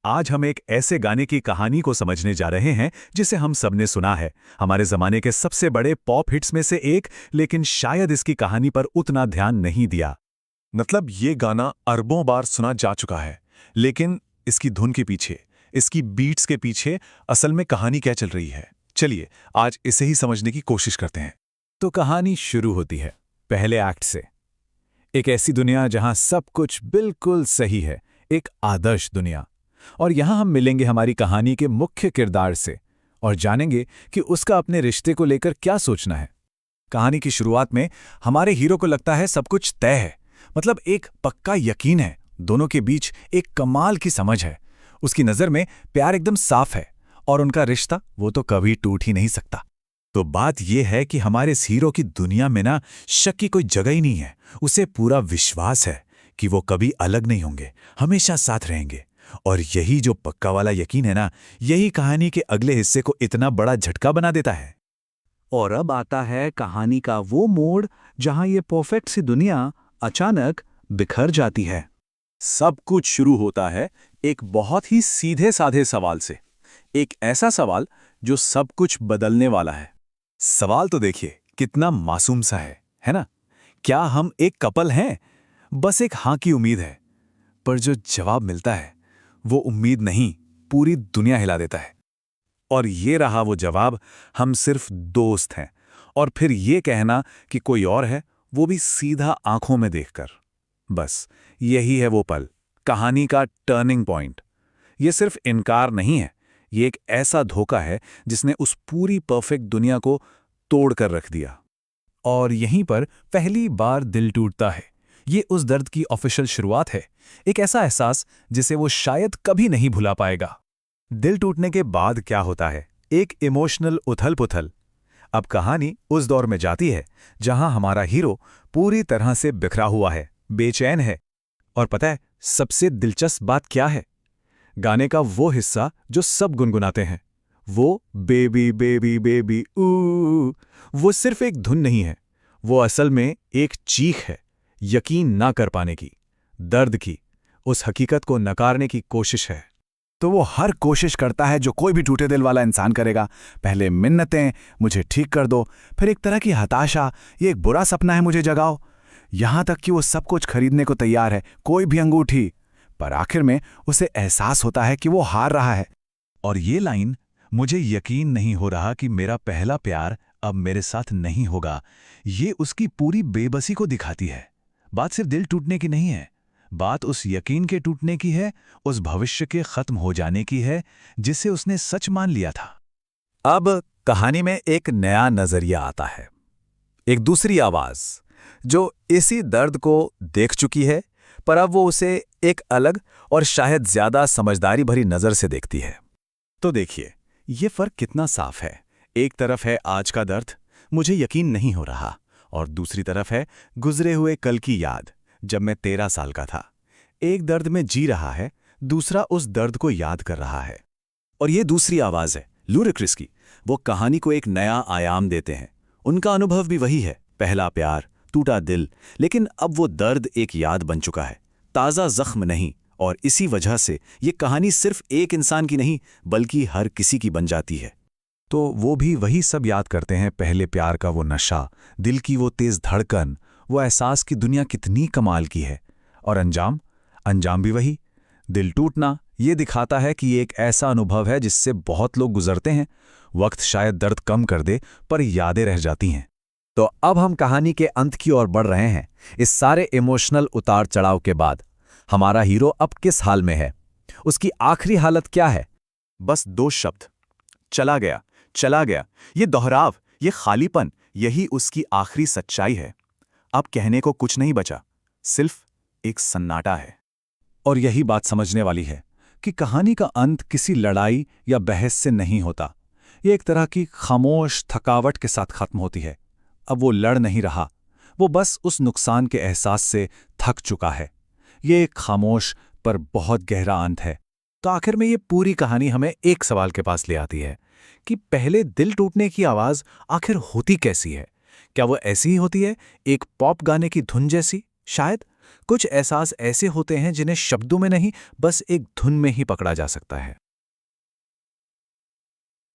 आज हम एक ऐसे गाने की कहानी को समझने जा रहे हैं जिसे हम सबने सुना है, हमारे जमाने के सबसे बड़े पॉप हिट्स में से एक, लेकिन शायद इसकी कहानी पर उतना ध्यान नहीं दिया। मतलब ये गाना अरबों बार सुना जा चुका है, लेकिन इसकी धुन के पीछे, इसकी बीट्स के पीछे असल में कहानी क्या चल रही है। चलिए आज इसे ही समझने की कोशिश करते हैं। तो कहानी शुरू होती है पहले एक्ट से। एक ऐसी दुनिया जहां सब कुछ बिल्कुल सही है, एक आदर्श दुनिया। और यहां हम मिलेंगे हमारी कहानी के मुख्य किरदार से और जानेंगे कि उसका अपने रिश्ते को लेकर क्या सोचना है। कहानी की शुरुआत में हमारे हीरो को लगता है सब कुछ तय है, मतलब एक पक्का यकीन है, दोनों के बीच एक कमाल की समझ है। उसकी नज़र में प्यार एकदम साफ है और उनका रिश्ता वो तो कभी टूट ही नहीं सकता। तो बात यह है कि हमारे इस हीरो की दुनिया में ना शक की कोई जगह ही नहीं है। उसे पूरा विश्वास है कि वो कभी अलग नहीं होंगे, हमेशा साथ रहेंगे। और यही जो पक्का वाला यकीन है ना, यही कहानी के अगले हिस्से को इतना बड़ा झटका बना देता है। और अब आता है कहानी का वो मोड़ जहां ये परफेक्ट सी दुनिया अचानक बिखर जाती है। सब कुछ शुरू होता है एक बहुत ही सीधे साधे सवाल से, एक ऐसा सवाल जो सब कुछ बदलने वाला है। सवाल तो देखिए कितना मासूम सा है ना? क्या हम एक कपल हैं? बस एक हाँ की उम्मीद है। पर जो जवाब मिलता है वो उम्मीद नहीं, पूरी दुनिया हिला देता है। और ये रहा वो जवाब, हम सिर्फ दोस्त हैं। और फिर ये कहना कि कोई और है, वो भी सीधा आंखों में देखकर। बस यही है वो पल, कहानी का टर्निंग पॉइंट। ये सिर्फ इनकार नहीं है, ये एक ऐसा धोखा है जिसने उस पूरी परफेक्ट दुनिया को तोड़ कर रख दिया। और यहीं पर पहली बार दिल टूटता है। ये उस दर्द की ऑफिशियल शुरुआत है, एक ऐसा एहसास जिसे वो शायद कभी नहीं भुला पाएगा। दिल टूटने के बाद क्या होता है? एक इमोशनल उथल-पुथल। अब कहानी उस दौर में जाती है जहां हमारा हीरो पूरी तरह से बिखरा हुआ है, बेचैन है। और पता है सबसे दिलचस्प बात क्या है? गाने का वो हिस्सा जो सब गुनगुनाते हैं, वो बेबी बेबी बेबी ऊ, वो सिर्फ एक धुन नहीं है, वो असल में एक चीख है, यकीन ना कर पाने की, दर्द की, उस हकीकत को नकारने की कोशिश है। तो वो हर कोशिश करता है जो कोई भी टूटे दिल वाला इंसान करेगा। पहले मिन्नतें, मुझे ठीक कर दो, फिर एक तरह की हताशा, ये एक बुरा सपना है, मुझे जगाओ। यहां तक कि वो सब कुछ खरीदने को तैयार है, कोई भी अंगूठी। पर आखिर में उसे एहसास होता है कि वो हार रहा है। और ये लाइन, मुझे यकीन नहीं हो रहा कि मेरा पहला प्यार अब मेरे साथ नहीं होगा, ये उसकी पूरी बेबसी को दिखाती है। बात सिर्फ दिल टूटने की नहीं है, बात उस यकीन के टूटने की है, उस भविष्य के खत्म हो जाने की है जिसे उसने सच मान लिया था। अब कहानी में एक नया नजरिया आता है, एक दूसरी आवाज जो इसी दर्द को देख चुकी है, पर अब वो उसे एक अलग और शायद ज्यादा समझदारी भरी नजर से देखती है। तो देखिए ये फर्क कितना साफ है। एक तरफ है आज का दर्द, मुझे यकीन नहीं हो रहा, और दूसरी तरफ है गुजरे हुए कल की याद, जब मैं 13 साल का था। एक दर्द में जी रहा है, दूसरा उस दर्द को याद कर रहा है। और ये दूसरी आवाज है लुरिक्रिस की। वो कहानी को एक नया आयाम देते हैं। उनका अनुभव भी वही है, पहला प्यार, टूटा दिल, लेकिन अब वो दर्द एक याद बन चुका है, ताज़ा जख्म नहीं। और इसी वजह से ये कहानी सिर्फ एक इंसान की नहीं, बल्कि हर किसी की बन जाती है। तो वो भी वही सब याद करते हैं, पहले प्यार का वो नशा, दिल की वो तेज धड़कन, वो एहसास की दुनिया कितनी कमाल की है। और अंजाम अंजाम भी वही, दिल टूटना। ये दिखाता है कि ये एक ऐसा अनुभव है जिससे बहुत लोग गुजरते हैं। वक्त शायद दर्द कम कर दे, पर यादें रह जाती हैं। तो अब हम कहानी के अंत की ओर बढ़ रहे हैं। इस सारे इमोशनल उतार चढ़ाव के बाद हमारा हीरो अब किस हाल में है? उसकी आखिरी हालत क्या है? बस 2 शब्द, चला गया, चला गया। ये दोहराव, ये खालीपन, यही उसकी आखिरी सच्चाई है। अब कहने को कुछ नहीं बचा, सिर्फ एक सन्नाटा है। और यही बात समझने वाली है कि कहानी का अंत किसी लड़ाई या बहस से नहीं होता। ये एक तरह की खामोश थकावट के साथ खत्म होती है। अब वो लड़ नहीं रहा, वो बस उस नुकसान के एहसास से थक चुका है। ये एक खामोश पर बहुत गहरा अंत है। तो आखिर में ये पूरी कहानी हमें एक सवाल के पास ले आती है कि पहले दिल टूटने की आवाज़ आखिर होती कैसी है? क्या वो ऐसी ही होती है, एक पॉप गाने की धुन जैसी? शायद। कुछ एहसास ऐसे होते हैं जिन्हें शब्दों में नहीं, बस एक धुन में ही पकड़ा जा सकता है।